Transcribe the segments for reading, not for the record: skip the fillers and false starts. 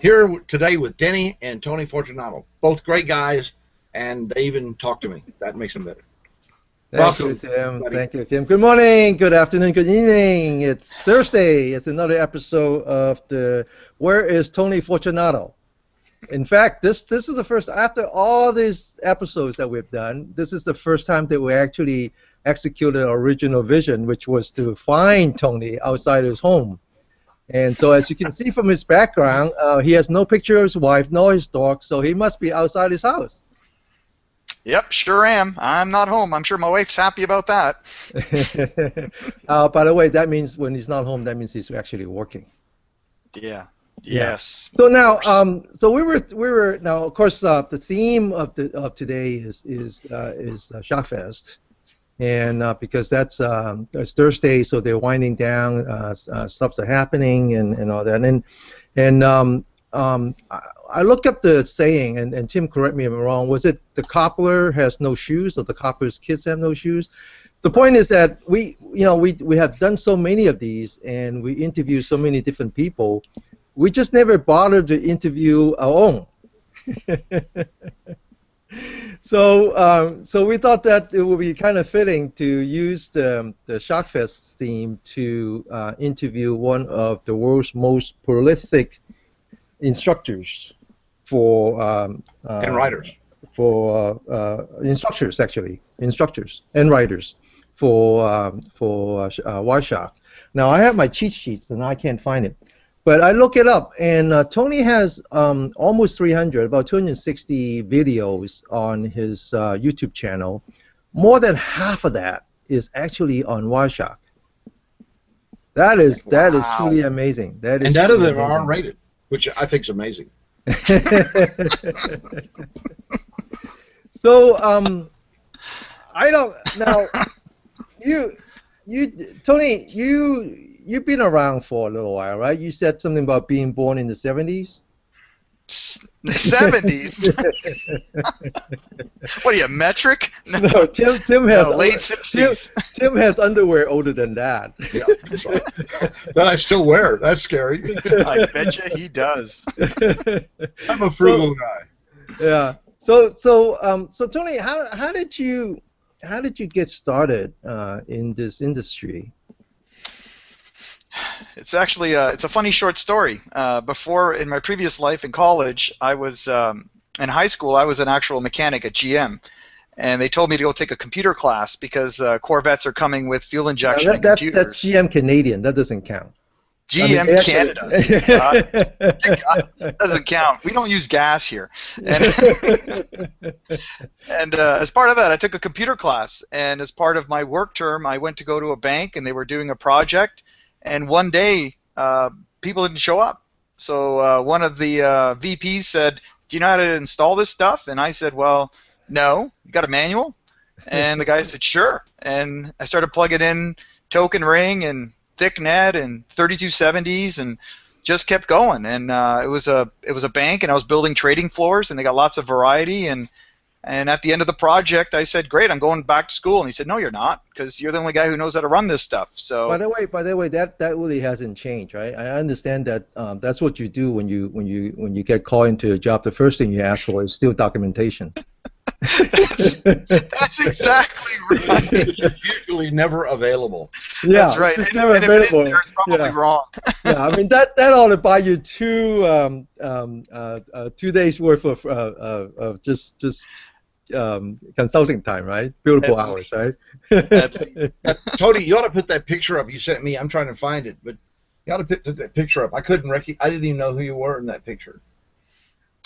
Here today with Denny and Tony Fortunato. Both great guys, and they even talk to me. That makes them better. Thank you, Tim. Thank you, Tim. Good morning, good afternoon, good evening. It's Thursday. It's another episode of the Where is Tony Fortunato? In fact, this is the first, after all these episodes that we've done, this is the first time that we actually executed our original vision, which was to find Tony outside his home. And so as you can see from his background, he has no picture of his wife, nor his dog, so he must be outside his house. Yep, sure am. I'm not home. I'm sure my wife's happy about that. By the way, that means when he's not home, that means he's actually working. Yeah. Yes. So now, so we were now. Of course, the theme of today is Sharkfest, and because that's it's Thursday, so they're winding down. Stuff's are happening and all that. And I looked up the saying, and Tim, correct me if I'm wrong. Was it the cobbler has no shoes, or the cobbler's kids have no shoes? The point is that we have done so many of these, and we interview so many different people. We just never bothered to interview our own. So we thought that it would be kind of fitting to use the Sharkfest theme to interview one of the world's most prolific instructors and writers. For instructors and writers for Wireshark. Now I have my cheat sheets and I can't find it. But I look it up, and Tony has almost 300, about 260 videos on his YouTube channel. More than half of that is actually on Wireshark. That is truly amazing. That is and none of them are rated, which I think is amazing. So I don't now. Tony, you've been around for a little while, right? You said something about being born in the 70s? The 70s? What are you, metric? No, Tim has late 60s. Tim has underwear older than that. Yeah, that I still wear. That's scary. I bet you he does. I'm a frugal guy. Yeah. So Tony, how did you get started in this industry? It's actually it's a funny short story. Before, in my previous life in college, I was in high school. I was an actual mechanic at GM, and they told me to go take a computer class because Corvettes are coming with fuel injection and computers. That's GM Canadian. That doesn't count. GM Canada. That doesn't count. We don't use gas here. And, as part of that, I took a computer class. And as part of my work term, I went to go to a bank, and they were doing a project. And one day, people didn't show up. So one of the VPs said, "Do you know how to install this stuff?" And I said, "Well, no. You got a manual?" And the guy said, "Sure." And I started plugging in token ring and thicknet and 3270s and just kept going. And it was a bank, and I was building trading floors, and they got lots of variety. And at the end of the project, I said, "Great, I'm going back to school." And he said, "No, you're not, because you're the only guy who knows how to run this stuff." So. By the way, that really hasn't changed, right? I understand that that's what you do when you get called into a job. The first thing you ask for is still documentation. That's exactly right. It's usually never available. Yeah, that's right. It's never available. If it is there, it's probably wrong. Yeah, I mean that ought to buy you 2 days worth of just consulting time, right? Billable hours, right? Tony, you ought to put that picture up you sent me. I'm trying to find it, but you ought to put that picture up. I didn't even know who you were in that picture.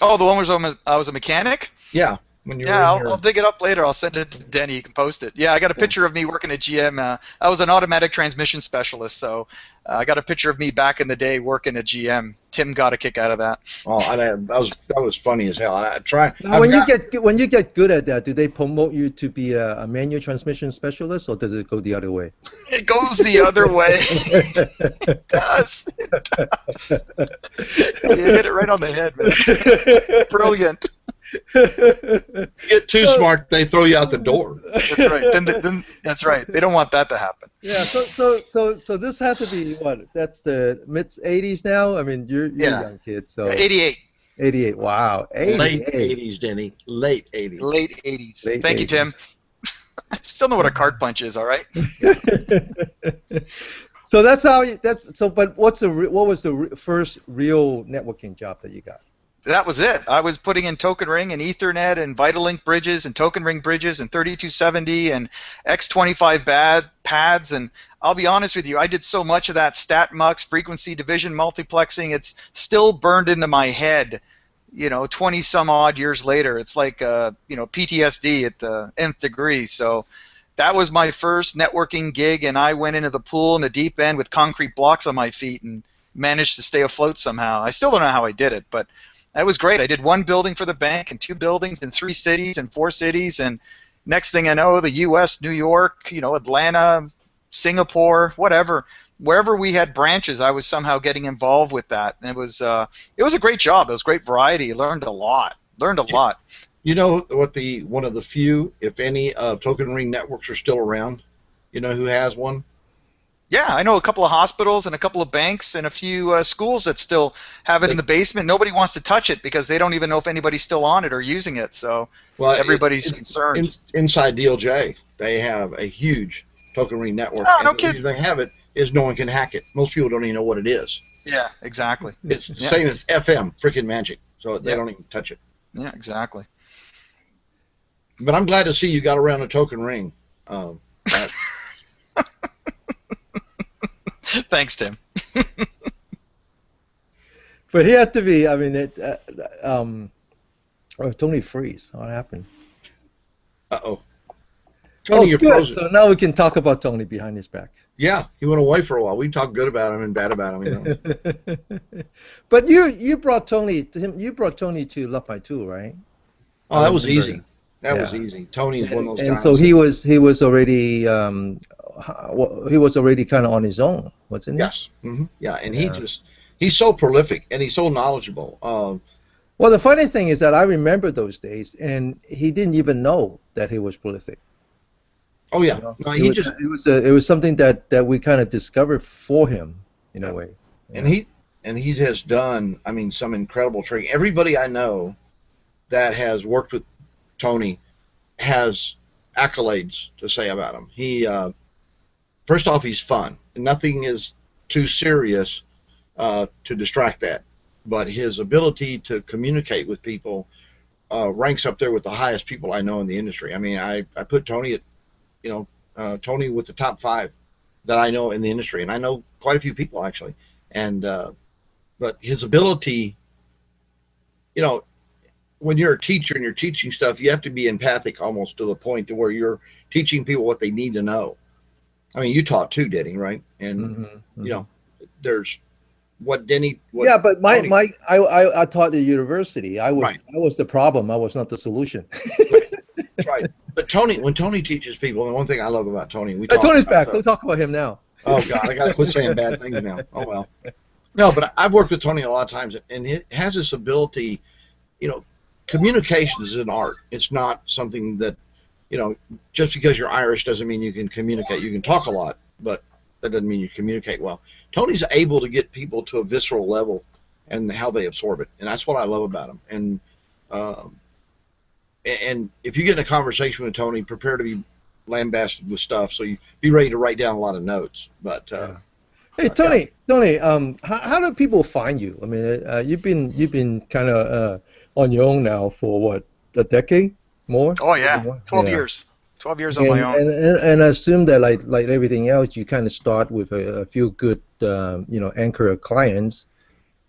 Oh, the one where I was a mechanic? Yeah. I'll dig it up later. I'll send it to Denny. You can post it. Yeah, I got a picture of me working at GM. I was an automatic transmission specialist, so I got a picture of me back in the day working at GM. Tim got a kick out of that. Oh, that was funny as hell. When you get good at that, do they promote you to be a manual transmission specialist, or does it go the other way? It goes the other way. It does. You hit it right on the head, man. Brilliant. You get too smart, they throw you out the door. That's right. Then that's right. They don't want that to happen. Yeah. So this had to be what? That's the mid '80s now. I mean, you're Yeah. a young kid, so 88. 88. Wow. 88. Late 80s, Denny. Late 80s. Late 80s. Late Thank you, 80s. Tim. I still know what a cart punch is, all right? So that's how. But what was the first real networking job that you got? That was it. I was putting in token ring and Ethernet and Vitalink bridges and token ring bridges and 3270 and X25 pads. And I'll be honest with you, I did so much of that StatMux, frequency division multiplexing. It's still burned into my head, 20 some odd years later. It's like, PTSD at the nth degree. So that was my first networking gig, and I went into the pool in the deep end with concrete blocks on my feet and managed to stay afloat somehow. I still don't know how I did it, but that was great. I did 1 building for the bank and 2 buildings in 3 cities and 4 cities, and next thing I know, the U.S., New York, Atlanta, Singapore, whatever, wherever we had branches, I was somehow getting involved with that. And it was a great job. It was great variety. Learned a lot. You know what? One of the few, if any, token ring networks are still around. You know who has one? Yeah, I know a couple of hospitals and a couple of banks and a few schools that still have it in the basement. Nobody wants to touch it because they don't even know if anybody's still on it or using it. So everybody's concerned. Inside DLJ, they have a huge token ring network. Oh, no and the kidding. reason they have it is no one can hack it. Most people don't even know what it is. Yeah, exactly. It's the same as FM, freaking magic. So they don't even touch it. Yeah, exactly. But I'm glad to see you got around a token ring. Thanks, Tim. But he had to be. I mean, Tony freeze. What happened? Uh-oh. Tony, you're good. frozen. So now we can talk about Tony behind his back. Yeah, he went away for a while. We talked good about him and bad about him. But you brought Tony to him. You brought Tony to LoveMyTool, right? Oh, that was easy. That was easy. Tony is one of those guys. And so he was already kind of on his own, wasn't he? Yes. Mm-hmm. Yeah, and he's so prolific and he's so knowledgeable. Well, the funny thing is that I remember those days, and he didn't even know that he was prolific. Oh yeah, no, it was something that we kind of discovered for him in a way. And he has done, I mean, some incredible training. Everybody I know that has worked with Tony has accolades to say about him. He first off, he's fun. Nothing is too serious to distract that. But his ability to communicate with people ranks up there with the highest people I know in the industry. I mean, I put Tony at, Tony with the top 5 that I know in the industry, and I know quite a few people actually. And but his ability, when you're a teacher and you're teaching stuff, you have to be empathic almost to the point to where you're teaching people what they need to know. I mean, you taught too, Denny, right? And there's what Denny. Yeah, but I taught at the university. I was the problem. I was not the solution. That's right. But when Tony teaches people, and one thing I love about Tony, Tony's back. Don't talk about him now. Oh God, I gotta quit saying bad things now. Oh well. No, but I've worked with Tony a lot of times, and he has this ability. Communication is an art. It's not something that, just because you're Irish doesn't mean you can communicate. You can talk a lot, but that doesn't mean you communicate well. Tony's able to get people to a visceral level and how they absorb it, and that's what I love about him. And if you get in a conversation with Tony, prepare to be lambasted with stuff, so you be ready to write down a lot of notes. But hey, Tony, how do people find you? I mean, you've been kind of on your own now for what, a decade more? Oh yeah, 12 years. 12 years on my own. And I assume that like everything else, you kind of start with a few good anchor clients,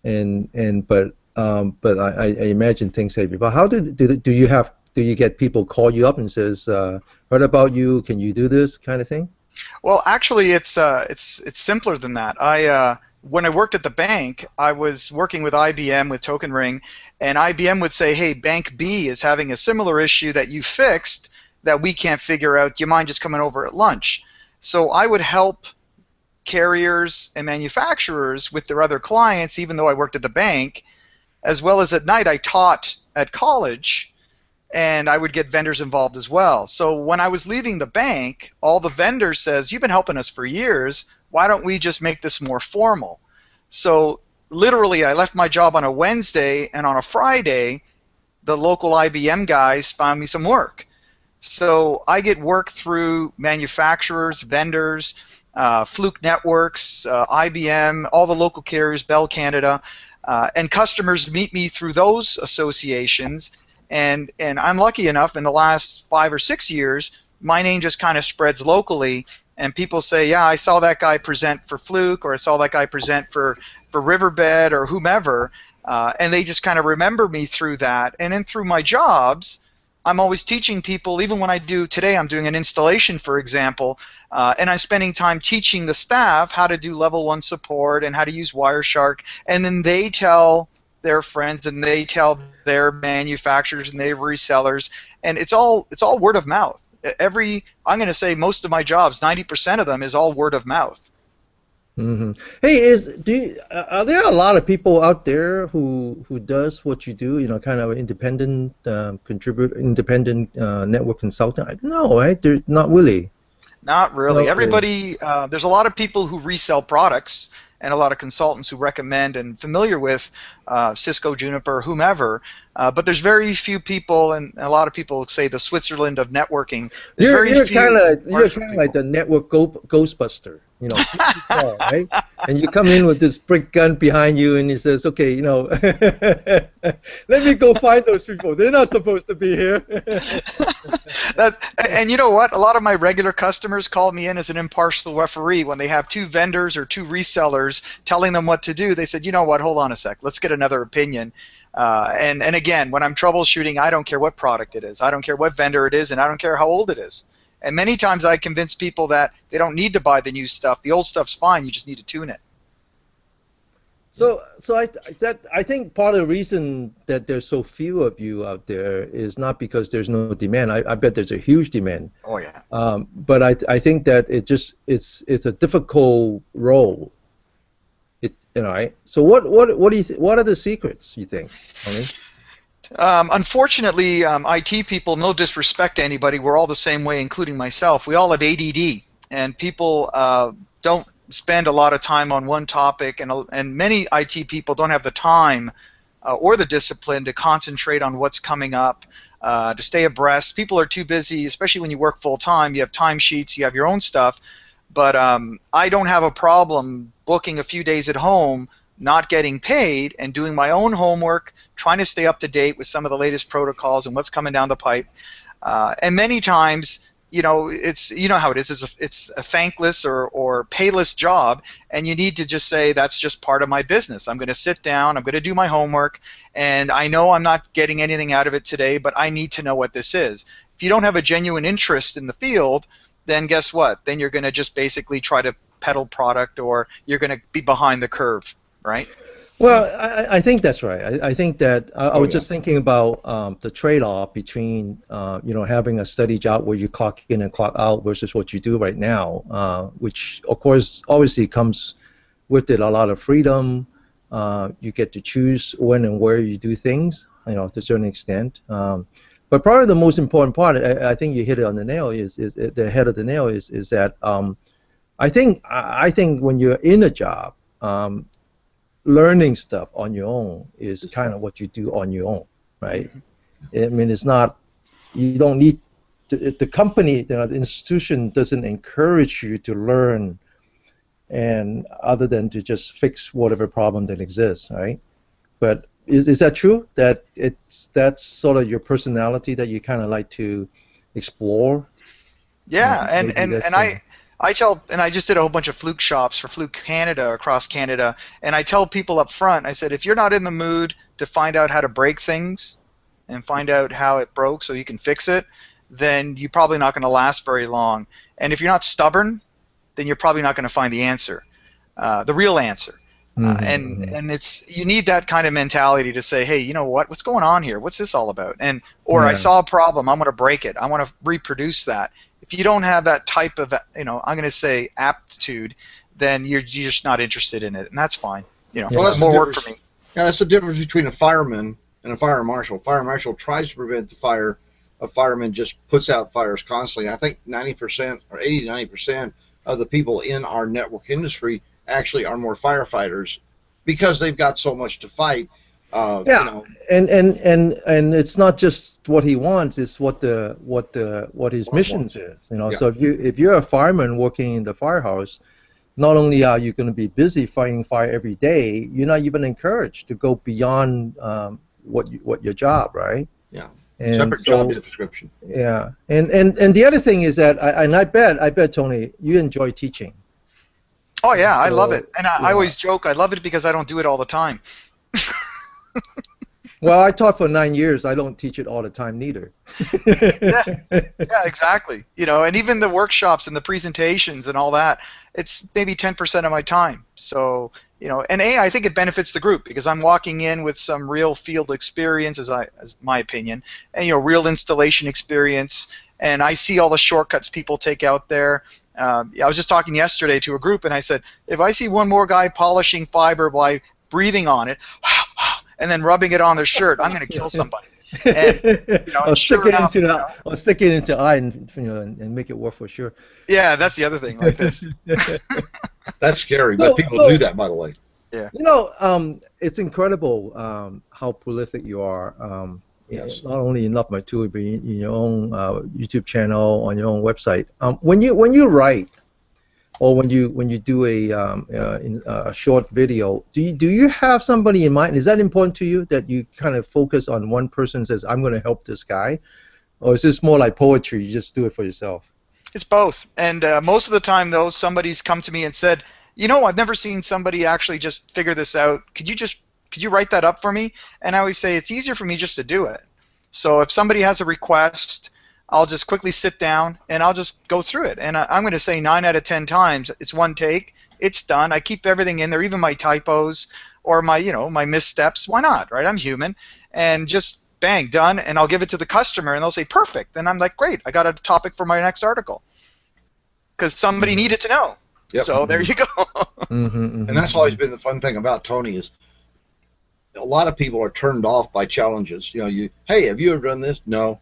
but I imagine things have evolved. How do you get people call you up and says, heard about you, can you do this kind of thing? Well, actually, it's simpler than that. When I worked at the bank, I was working with IBM with Token Ring, and IBM would say, hey, Bank B is having a similar issue that you fixed that we can't figure out. Do you mind just coming over at lunch? So I would help carriers and manufacturers with their other clients, even though I worked at the bank, as well as at night I taught at college. and I would get vendors involved as well. So when I was leaving the bank, all the vendors says, "You've been helping us for years. Why don't we just make this more formal?" So literally, I left my job on a Wednesday, and on a Friday, the local IBM guys found me some work. So I get work through manufacturers, vendors, Fluke Networks, IBM, all the local carriers, Bell Canada, and customers meet me through those associations. And I'm lucky enough in the last 5 or 6 years, my name just kind of spreads locally, and people say, "Yeah, I saw that guy present for Fluke, or I saw that guy present for Riverbed or whomever," and they just kind of remember me through that. And then through my jobs, I'm always teaching people. Even when I do today, I'm doing an installation, for example, and I'm spending time teaching the staff how to do level 1 support and how to use Wireshark, and then they tell their friends and they tell their manufacturers and their resellers, and it's all word of mouth. I'm going to say most of my jobs, 90% of them, is all word of mouth. Mm-hmm. Hey, are there a lot of people out there who does what you do? You know, kind of independent independent network consultant? No, right? They're not really. Not really. Not Everybody, there's a lot of people who resell products, and a lot of consultants who recommend and familiar with Cisco, Juniper, whomever. But there's very few people, and a lot of people say the Switzerland of networking. You're kind of like the network ghostbuster, you know, call, right? And you come in with this brick gun behind you, and he says, "Okay, you know, let me go find those people. They're not supposed to be here." And you know what? A lot of my regular customers call me in as an impartial referee when they have 2 vendors or 2 resellers telling them what to do. They said, "You know what? Hold on a sec. Let's get another opinion." And again, when I'm troubleshooting, I don't care what product it is. I don't care what vendor it is, and I don't care how old it is. And many times I convince people that they don't need to buy the new stuff. The old stuff's fine. You just need to tune it. So I think part of the reason that there's so few of you out there is not because there's no demand. I bet there's a huge demand. Oh yeah. But I think that it's a difficult role. You know, right? So what do you what are the secrets you think? Unfortunately, IT people, no disrespect to anybody, we're all the same way, including myself. We all have ADD, and people don't spend a lot of time on one topic, and many IT people don't have the time or the discipline to concentrate on what's coming up, to stay abreast. People are too busy, especially when you work full-time. You have timesheets, you have your own stuff, but I don't have a problem booking a few days at home, not getting paid, and doing my own homework, trying to stay up to date with some of the latest protocols and what's coming down the pipe. And many times, you know, you know how it is. It's a thankless or payless job, and you need to just say, that's just part of my business. I'm going to sit down, I'm going to do my homework, and I know I'm not getting anything out of it today, but I need to know what this is. If you don't have a genuine interest in the field, then guess what? Then you're going to just basically try to peddle product, or you're going to be behind the curve, right? Well, I think that's right. I think that I was just thinking about the trade-off between you know, having a steady job where you clock in and clock out versus what you do right now, which of course obviously comes with it a lot of freedom. You get to choose when and where you do things, you know, to a certain extent. But probably the most important part, I think you hit it on the nail, is the head of the nail is that I think when you're in a job, learning stuff on your own is kind of what you do on your own, right? I mean, it's not, you don't need to, the company, you know, the institution doesn't encourage you to learn, and other than to just fix whatever problem that exists, right? But is that true? That that's sort of your personality, that you kind of like to explore? Yeah, I tell, and I just did a whole bunch of Fluke shops for Fluke Canada, across Canada, and I tell people up front, I said, if you're not in the mood to find out how to break things and find out how it broke so you can fix it, then you're probably not going to last very long. And if you're not stubborn, then you're probably not going to find the answer, the real answer. And it's, you need that kind of mentality to say, hey, you know what's going on here? What's this all about? Or I saw a problem, I'm going to break it. I want to reproduce that. If you don't have that type of, you know, I'm going to say aptitude, then you're just not interested in it, and that's fine. You know, Well, that's more work for me. Yeah, that's the difference between a fireman and a fire marshal. Fire marshal tries to prevent the fire. A fireman just puts out fires constantly. I think 90% or 80 to 90% of the people in our network industry actually are more firefighters because they've got so much to fight. Yeah, and it's not just what he wants; it's what his missions is. Yeah. So if you're a fireman working in the firehouse, not only are you going to be busy fighting fire every day, you're not even encouraged to go beyond what your job, right? Yeah. And separate job description. Yeah, and the other thing is that I bet Tony, you enjoy teaching. Oh yeah, I love it, and I always joke I love it because I don't do it all the time. Well, I taught for 9 years. I don't teach it all the time neither. Yeah, exactly. And even the workshops and the presentations and all that, it's maybe 10% of my time. So, and I think it benefits the group because I'm walking in with some real field experience, as my opinion, and real installation experience, and I see all the shortcuts people take out there. I was just talking yesterday to a group, and I said, if I see one more guy polishing fiber by breathing on it, and then rubbing it on their shirt, I'm going to kill somebody. And, I'll stick it into eye and make it work for sure. Yeah, that's the other thing, like this. That's scary, but people do that, by the way. Yeah. It's incredible how prolific you are. Yes. Not only in LoveMyTool, but in your own YouTube channel, on your own website. When you write, or when you do a short video, do you have somebody in mind? Is that important to you, that you kind of focus on one person and says, I'm going to help this guy? Or is this more like poetry, you just do it for yourself? It's both. And most of the time, though, somebody's come to me and said, I've never seen somebody actually just figure this out. Could you write that up for me? And I always say it's easier for me just to do it. So if somebody has a request, I'll just quickly sit down and I'll just go through it. And I'm going to say 9 out of 10 times it's one take, it's done. I keep everything in there, even my typos or my missteps. Why not, right? I'm human. And just bang, done. And I'll give it to the customer and they'll say perfect. And I'm like, great, I got a topic for my next article because somebody needed to know. Yep. So there you go. And that's always been the fun thing about Tony is a lot of people are turned off by challenges. Hey, have you ever done this? No.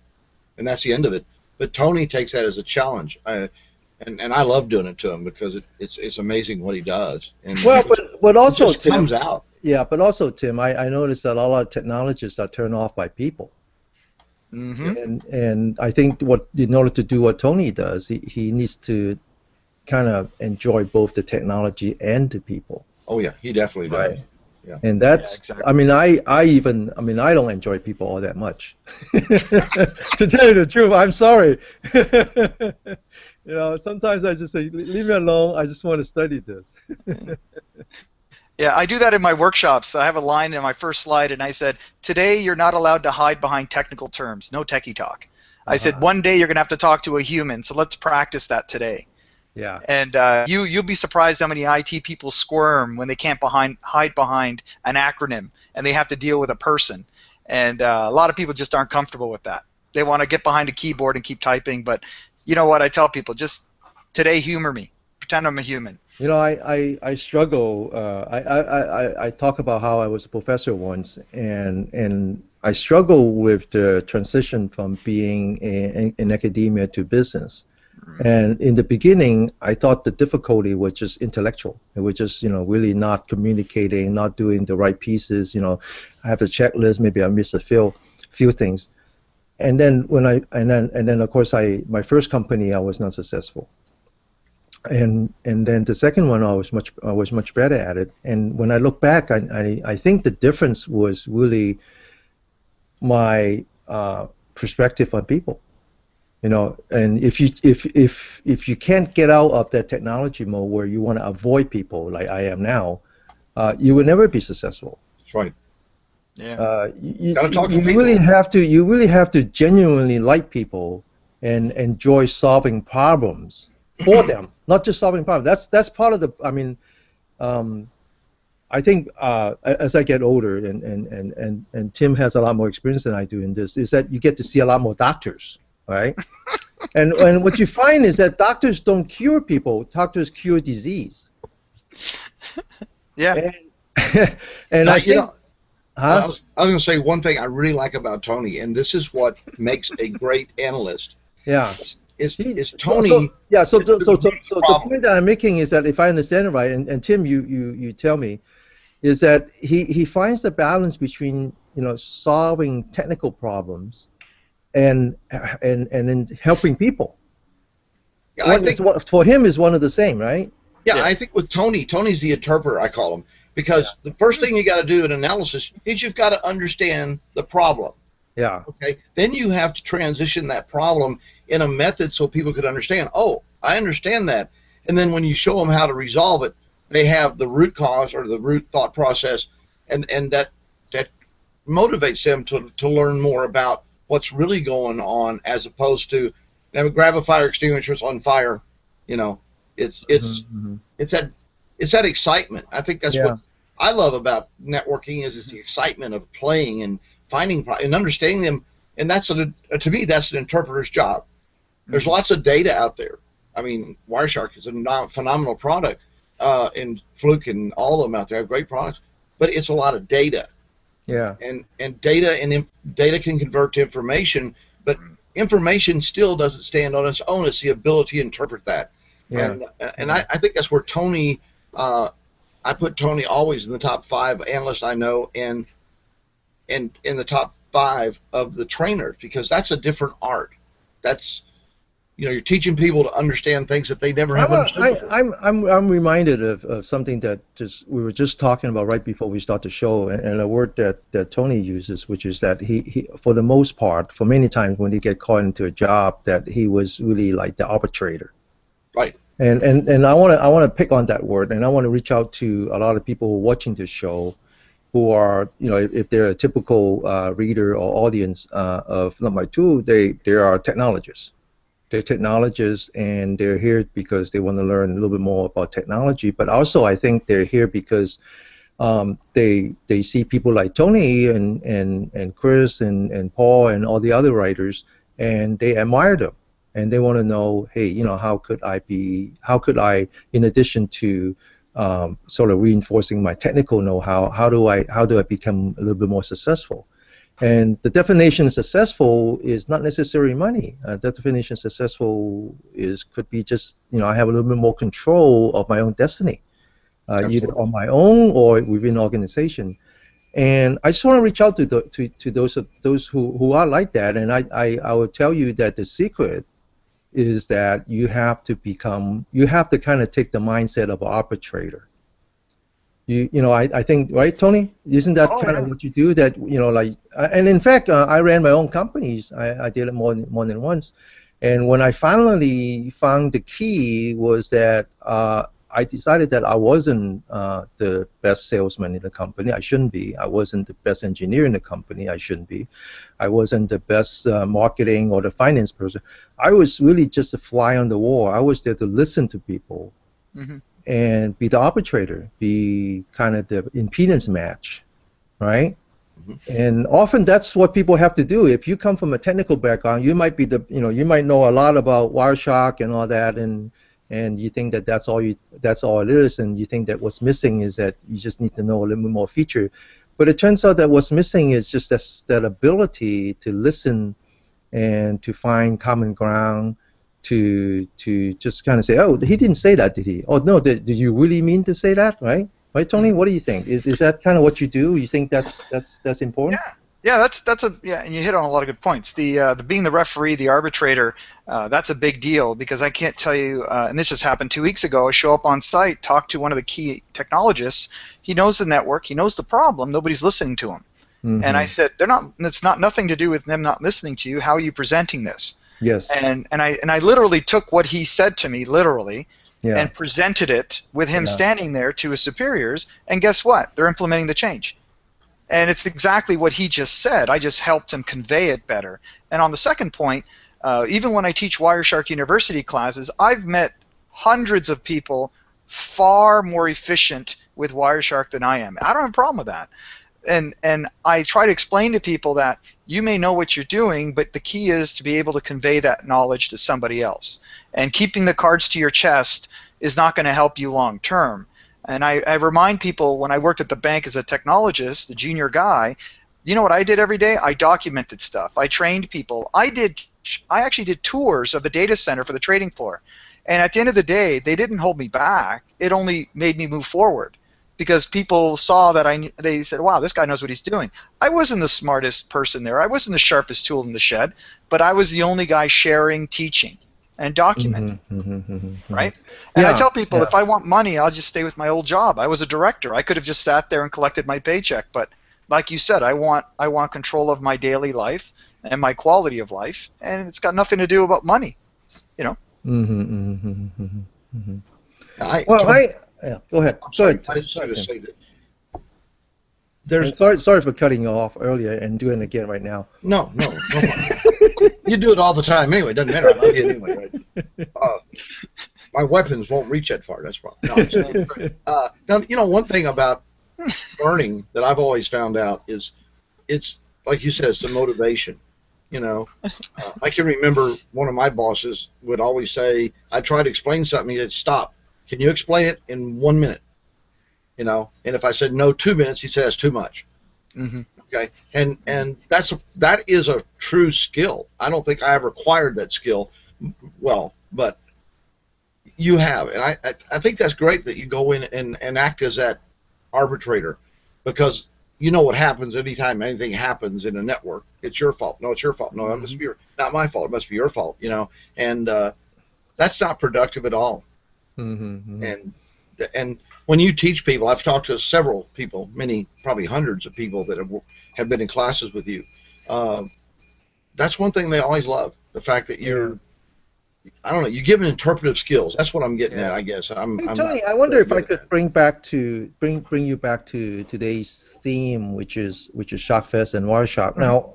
And that's the end of it. But Tony takes that as a challenge, and I love doing it to him because it's amazing what he does. And but also it just comes out. Yeah, but also Tim, I noticed that a lot of technologists are turned off by people. Mm-hmm. And I think in order to do what Tony does, he needs to kind of enjoy both the technology and the people. Oh yeah, he definitely does. Right. Yeah. And that's, exactly. I don't enjoy people all that much. To tell you the truth, I'm sorry. Sometimes I just say, leave me alone, I just want to study this. Yeah, I do that in my workshops. I have a line in my first slide, and I said, today you're not allowed to hide behind technical terms, no techie talk. I said, one day you're going to have to talk to a human, so let's practice that today. Yeah. And you'll be surprised how many IT people squirm when they can't hide behind an acronym and they have to deal with a person. And a lot of people just aren't comfortable with that. They want to get behind a keyboard and keep typing. But you know what? I tell people, just today humor me. Pretend I'm a human. I struggle. I talk about how I was a professor once, and I struggle with the transition from being in academia to business. And in the beginning, I thought the difficulty was just intellectual. It was just, really not communicating, not doing the right pieces. I have a checklist. Maybe I miss a few things. And then of course my first company I was not successful. And then the second one I was much better at it. And when I look back, I think the difference was really my perspective on people. And if you can't get out of that technology mode where you want to avoid people like I am now, you will never be successful. That's right. Yeah. You really have to genuinely like people and enjoy solving problems for them, not just solving problems. That's part of the. I think as I get older, and Tim has a lot more experience than I do in this, is that you get to see a lot more doctors. Right, and what you find is that doctors don't cure people; doctors cure disease. Yeah, and I think Huh? I was going to say one thing I really like about Tony, and this is what makes a great analyst. Yeah. Is So Tony yeah. gets to the root of the The problem. point that I'm making is that if I understand it right, and Tim, you tell me, is that he finds the balance between solving technical problems and then helping people. Yeah, I think What for him is one of the same, right? Yeah, Yeah. I think with Tony, Tony's the interpreter, I call him, Yeah. because the first thing you got to do in analysis is you've got to understand the problem. Yeah. Okay, then you have to transition that problem in a method so people could understand. Oh, I understand that, and then when you show them how to resolve it, they have the root cause or the root thought process, and that motivates them to learn more about what's really going on, as opposed to now grab a fire extinguisher, it's on fire. You know, it's it's Hmm. it's that it's that excitement. I think that's Yeah. what I love about networking is it's the excitement of playing and finding and understanding them. And to me that's an interpreter's job. There's Mhm. lots of data out there. I mean, Wireshark is a phenomenal product, and Fluke and all of them out there have great products, but it's a lot of data, Yeah. and data can convert to information, but information still doesn't stand on its own. It's the ability to interpret that, Yeah. and Yeah. I think that's where Tony. I put Tony always in the top 5 analysts I know, and in the top 5 of the trainers, because that's a different art. That's you're teaching people to understand things that they never have understood before. I'm reminded of something that just we were just talking about right before we start the show, and a word that Tony uses, which is that he for the most part, for many times when he get caught into a job, that he was really like the arbitrator. Right. And I want to pick on that word, and I want to reach out to a lot of people who are watching this show, who are if they're a typical reader or audience of LoveMyTool, they are technologists. They're technologists, and they're here because they want to learn a little bit more about technology. But also, I think they're here because they see people like Tony and Chris and Paul and all the other writers, and they admire them, and they want to know, hey, how could I, in addition to sort of reinforcing my technical know-how, how do I become a little bit more successful? And the definition of successful is not necessarily money. The definition of successful could be just I have a little bit more control of my own destiny, either Absolutely. on my own or within an organization. And I just want to reach out to those who are like that. And I will tell you that the secret is that you have to kind of take the mindset of an arbitrator. I think, right, Tony? Isn't that Oh kind of yeah. what you do? That like, and in fact, I ran my own companies. I did it more than once, and when I finally found the key was that I decided that I wasn't the best salesman in the company. I shouldn't be. I wasn't the best engineer in the company. I shouldn't be. I wasn't the best marketing or the finance person. I was really just a fly on the wall. I was there to listen to people Hmm. and be the arbitrator, be kind of the impedance match, right? Mhm. And often that's what people have to do. If you come from a technical background, you might be you might know a lot about Wireshark and all that, and you think that that's all it is, and you think that what's missing is that you just need to know a little bit more feature. But it turns out that what's missing is just that ability to listen and to find common ground, to just kind of say, oh, he didn't say that, did he? Oh no, did you really mean to say that, right? Right, Tony? What do you think? Is that kind of what you do? You think that's important? Yeah. Yeah, and you hit on a lot of good points. The being the referee, the arbitrator, that's a big deal because I can't tell you. And this just happened 2 weeks ago. I show up on site, talk to one of the key technologists. He knows the network, he knows the problem. Nobody's listening to him. And I Mm-hmm. said, they're not. It's not nothing to do with them not listening to you. How are you presenting this? Yes. And I literally took what he said to me literally Yeah. and presented it with him Yeah. standing there to his superiors. And guess what? They're implementing the change. And it's exactly what he just said. I just helped him convey it better. And on the second point, even when I teach Wireshark University classes, I've met hundreds of people far more efficient with Wireshark than I am. I don't have a problem with that. And I try to explain to people that you may know what you're doing, but the key is to be able to convey that knowledge to somebody else. And keeping the cards to your chest is not going to help you long term. And I remind people when I worked at the bank as a technologist, the junior guy, you know what I did every day? I documented stuff. I trained people. I actually did tours of the data center for the trading floor. And at the end of the day, they didn't hold me back. It only made me move forward because people saw that they said, wow, this guy knows what he's doing. I wasn't the smartest person there. I wasn't the sharpest tool in the shed, but I was the only guy sharing, teaching, and documenting. Right? And I tell people, if I want money, I'll just stay with my old job. I was a director. I could have just sat there and collected my paycheck, but like you said, I want control of my daily life and my quality of life, and it's got nothing to do about money, you know. Go ahead. I just want to say that there's. Sorry for cutting you off earlier and doing it again right now. No. You do it all the time anyway. It doesn't matter. I love you anyway, right? My weapons won't reach that far. That's wrong. No, now, you know, one thing about learning that I've always found out is it's like you said, it's the motivation. You know, I can remember one of my bosses would always say, I'd try to explain something, he'd stop. Can you explain it in 1 minute? You know, and if I said no, 2 minutes, he said that's too much. Okay, and that is a true skill. I don't think I ever acquired that skill. Well, but you have, and I think that's great that you go in and act as that arbitrator, because you know what happens anytime anything happens in a network. It's your fault. No, it's your fault. No, it must be not my fault. It must be your fault. You know, and that's not productive at all. And when you teach people, I've talked to several people, many, probably hundreds of people that have been in classes with you. That's one thing they always love, the fact that you're, I don't know, you give them interpretive skills. That's what I'm getting at, I guess. Tony, I wonder if I could bring you back to today's theme, which is Sharkfest and Wireshark. Now,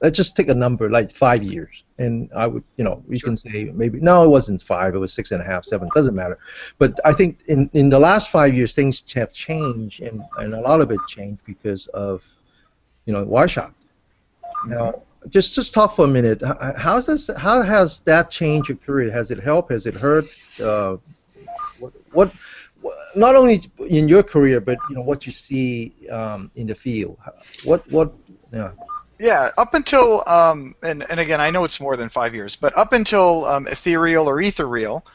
let's just take a number like 5 years, and I would, you know, we can say maybe no, it wasn't 5, it was 6.5, 7. Doesn't matter. But I think in the last 5 years, things have changed, and a lot of it changed because of, you know, Wireshark. Now, just talk for a minute. How has that changed your career? Has it helped? Has it hurt? What not only in your career, but you know what you see in the field. Yeah, up until and again, I know it's more than 5 years, but up until Ethereal or Ethereal,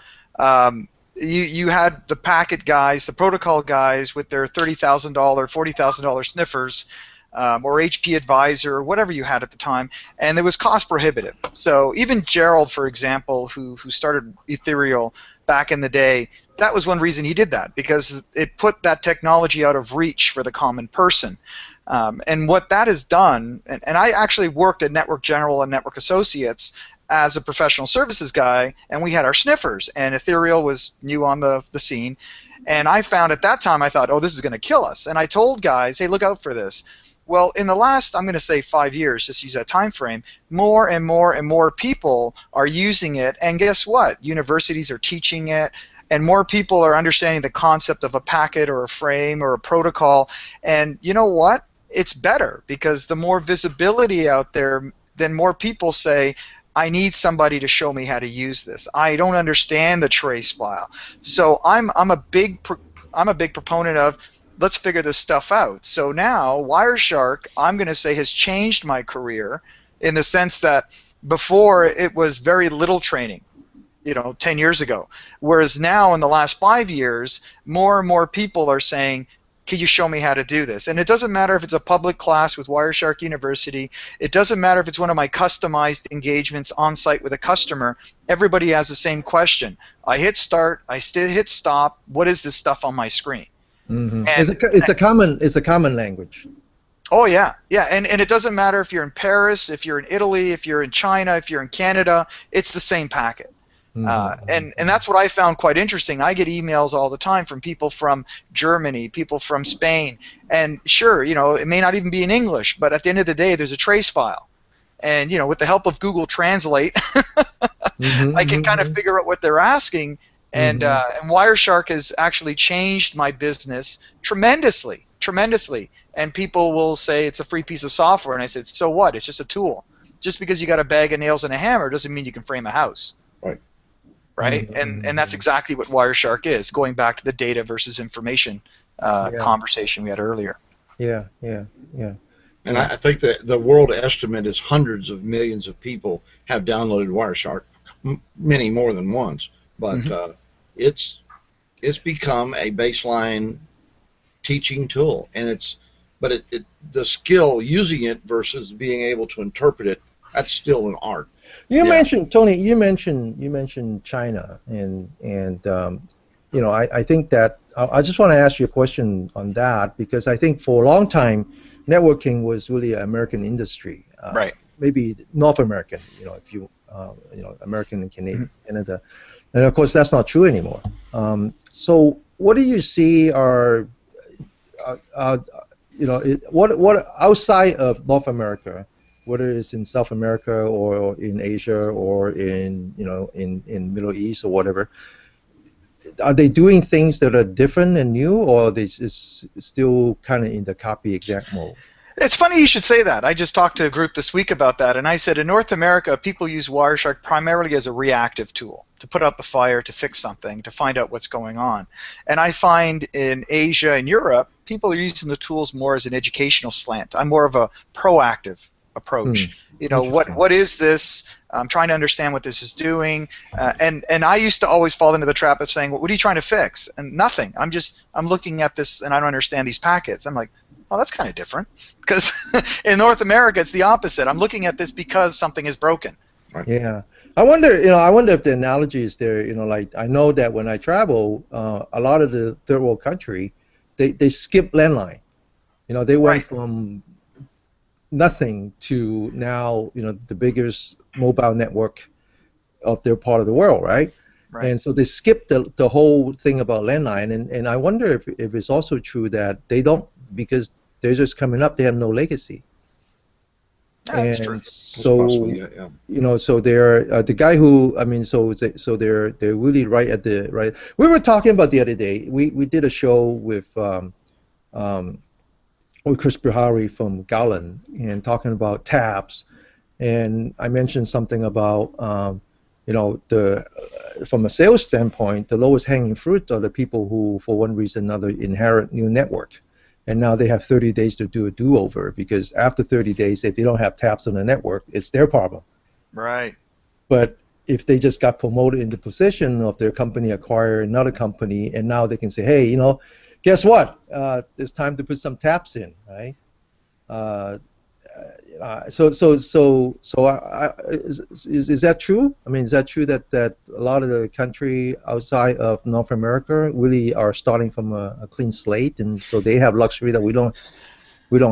you had the packet guys, the protocol guys with their $30,000, $40,000 sniffers. Or HP Advisor, or whatever you had at the time, and it was cost prohibitive. So even Gerald, for example, who started Ethereal back in the day, that was one reason he did that, because it put that technology out of reach for the common person. And what that has done, and I actually worked at Network General and Network Associates as a professional services guy, and we had our sniffers, and Ethereal was new on the scene. And I found at that time, I thought, oh, this is going to kill us. And I told guys, hey, look out for this. Well, in the last, I'm going to say 5 years, just use that time frame, more and more and more people are using it, and guess what? Universities are teaching it, and more people are understanding the concept of a packet or a frame or a protocol, and you know what? It's better, because the more visibility out there, then more people say, I need somebody to show me how to use this. I don't understand the trace file. So I'm a big proponent of, let's figure this stuff out. So now Wireshark, I'm going to say, has changed my career in the sense that before it was very little training, 10 years ago. Whereas now in the last 5 years, more and more people are saying, can you show me how to do this? And it doesn't matter if it's a public class with Wireshark University. It doesn't matter if it's one of my customized engagements on site with a customer. Everybody has the same question. I hit start. I still hit stop. What is this stuff on my screen? It's a common language. Oh yeah, and it doesn't matter if you're in Paris, if you're in Italy, if you're in China, if you're in Canada. It's the same packet. And that's what I found quite interesting. I get emails all the time from people from Germany, people from Spain, and sure, it may not even be in English, but at the end of the day, there's a trace file, and with the help of Google Translate, I can kind of figure out what they're asking. And Wireshark has actually changed my business tremendously. And people will say it's a free piece of software, and I said, so what? It's just a tool. Just because you got a bag of nails and a hammer doesn't mean you can frame a house. right? And that's exactly what Wireshark is, going back to the data versus information conversation we had earlier. Yeah, yeah, yeah. And I think that the world estimate is hundreds of millions of people have downloaded Wireshark, many more than once. But it's become a baseline teaching tool, and the skill using it versus being able to interpret it, that's still an art. You mentioned, Tony. You mentioned China, and you know, I think that I just want to ask you a question on that, because I think for a long time networking was really an American industry, right? Maybe North American, you know, if you American and Canadian, Canada, and of course that's not true anymore. So what do you see are you know, what outside of North America, whether it's in South America or in Asia or in in Middle East or whatever, are they doing things that are different and new, or are they still kind of in the copy exact mode? It's funny you should say that. I just talked to a group this week about that, and I said in North America, people use Wireshark primarily as a reactive tool, to put out the fire, to fix something, to find out what's going on. And I find in Asia and Europe, people are using the tools more as an educational slant. I'm more of a proactive approach. You know, what is this? I'm trying to understand what this is doing. And I used to always fall into the trap of saying, well, what are you trying to fix? And nothing. I'm looking at this and I don't understand these packets. I'm like, well, that's kind of different, because in North America it's the opposite. I'm looking at this because something is broken. Yeah, I wonder if the analogy is there. You know, like I know that when I travel, a lot of the third world country, they skip landline. You know, they went from nothing to now, you know, the biggest mobile network of their part of the world, right? And so they skipped the whole thing about landline, and I wonder if it's also true that they don't, because they're just coming up, they have no legacy. That's true. So you know, so they're the guy who, I mean, so they're really right at the right. We were talking about the other day. We did a show with Chris Bihari from Gallon, and talking about tabs, and I mentioned something about you know, from a sales standpoint, the lowest hanging fruit are the people who, for one reason or another, inherit new network. And now they have 30 days to do a do-over, because after 30 days, if they don't have tabs on the network, it's their problem. Right. But if they just got promoted in the position of their company acquire another company, and now they can say, hey, you know, guess what? It's time to put some tabs in, right? Is that true? I mean, is that true that a lot of the country outside of North America really are starting from a clean slate, and so they have luxury that we don't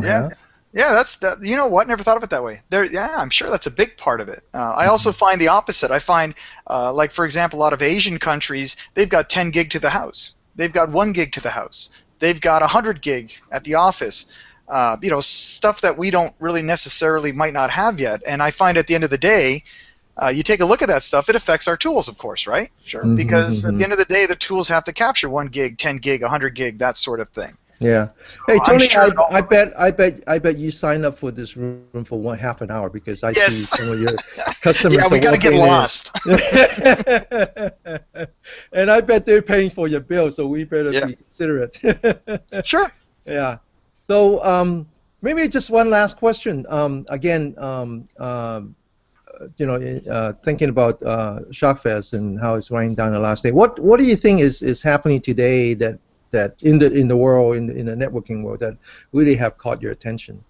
have? Yeah, that's that. You know what? Never thought of it that way. I'm sure that's a big part of it. I also find the opposite. I find, like for example, a lot of Asian countries, they've got 10 gig to the house. They've got 1 gig to the house. They've got 100 gig at the office. You know, stuff that we don't really necessarily might not have yet. And I find at the end of the day, you take a look at that stuff, it affects our tools, of course, right? Sure. Because at the end of the day, the tools have to capture 1 gig, 10 gig, 100 gig, that sort of thing. Yeah. So hey, Tony, sure I bet you sign up for this room for half an hour, because I see some of your customers. Yeah, we got to get lost. And I bet they're paying for your bill, so we better be considerate. Sure. Yeah. So maybe just one last question. Again, you know, thinking about Sharkfest and how it's winding down the last day. What do you think is happening today that in the world, in the networking world, that really have caught your attention?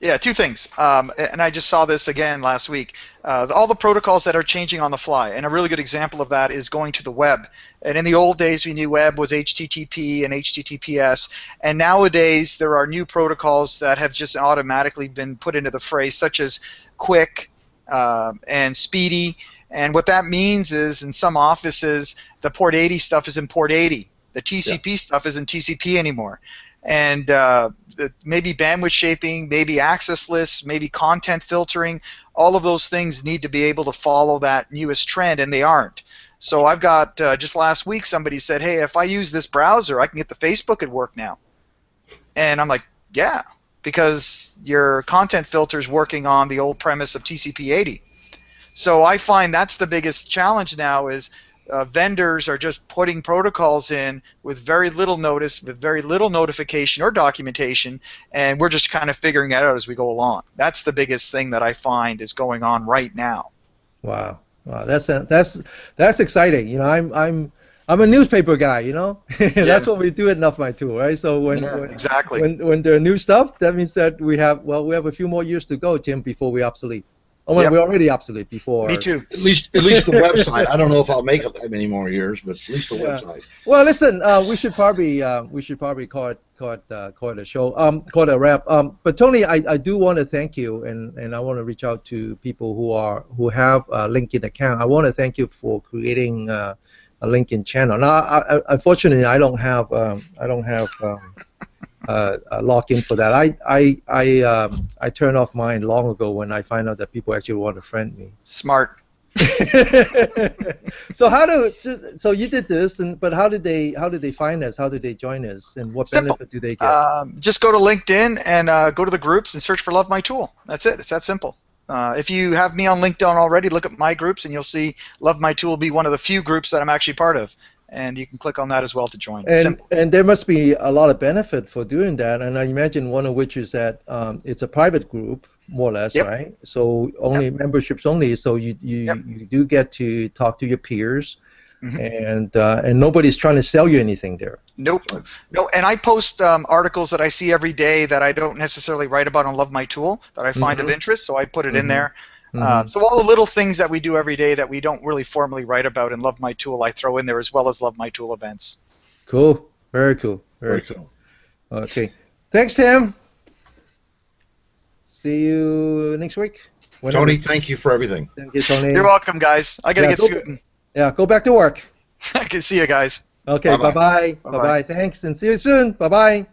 Yeah, 2 things. And I just saw this again last week. All the protocols that are changing on the fly. And a really good example of that is going to the web. And in the old days, we knew web was HTTP and HTTPS. And nowadays, there are new protocols that have just automatically been put into the fray, such as Quick and Speedy. And what that means is, in some offices, the port 80 stuff is in port 80. The TCP stuff isn't TCP anymore. And maybe bandwidth shaping, maybe access lists, maybe content filtering, all of those things need to be able to follow that newest trend, and they aren't. So I've got, just last week, somebody said, hey, if I use this browser, I can get the Facebook at work now. And I'm like, yeah, because your content filter is working on the old premise of TCP 80. So I find that's the biggest challenge now is, vendors are just putting protocols in with very little notice, with very little notification or documentation, and we're just kind of figuring it out as we go along. That's the biggest thing that I find is going on right now. Wow, wow, that's exciting. You know, I'm a newspaper guy. You know, that's what we do at LoveMyTool, right? So exactly. when there are new stuff, that means that we have a few more years to go, Tim, before we're obsolete. Oh, well, we're already obsolete before. Me too. At least the website. I don't know if I'll make it that many more years, but at least the website. Well, listen, we should probably call it a show, call it a wrap. But Tony, I do want to thank you, and I want to reach out to people who have a LinkedIn account. I want to thank you for creating a LinkedIn channel. Now, unfortunately, I don't have login for that. I turned off mine long ago when I find out that people actually want to friend me. Smart. So you did this, but how did they find us? How did they join us? And what benefit do they get? Just go to LinkedIn and go to the groups and search for LoveMyTool. That's it. It's that simple. If you have me on LinkedIn already, look at my groups and you'll see LoveMyTool will be one of the few groups that I'm actually part of. And you can click on that as well to join. And there must be a lot of benefit for doing that. And I imagine one of which is that it's a private group, more or less, right? So only memberships only. So you do get to talk to your peers, and nobody's trying to sell you anything there. Nope. No. And I post articles that I see every day that I don't necessarily write about on LoveMyTool that I find of interest. So I put it in there. So all the little things that we do every day that we don't really formally write about in LoveMyTool, I throw in there as well as LoveMyTool events. Cool. Very cool. Very cool. Okay. Thanks, Tim. See you next week. Tony, thank you for everything. Thank you, Tony. You're welcome, guys. I got to get scooting. Yeah, go back to work. I can see you guys. Okay, bye-bye. Bye-bye. Thanks, and see you soon. Bye-bye.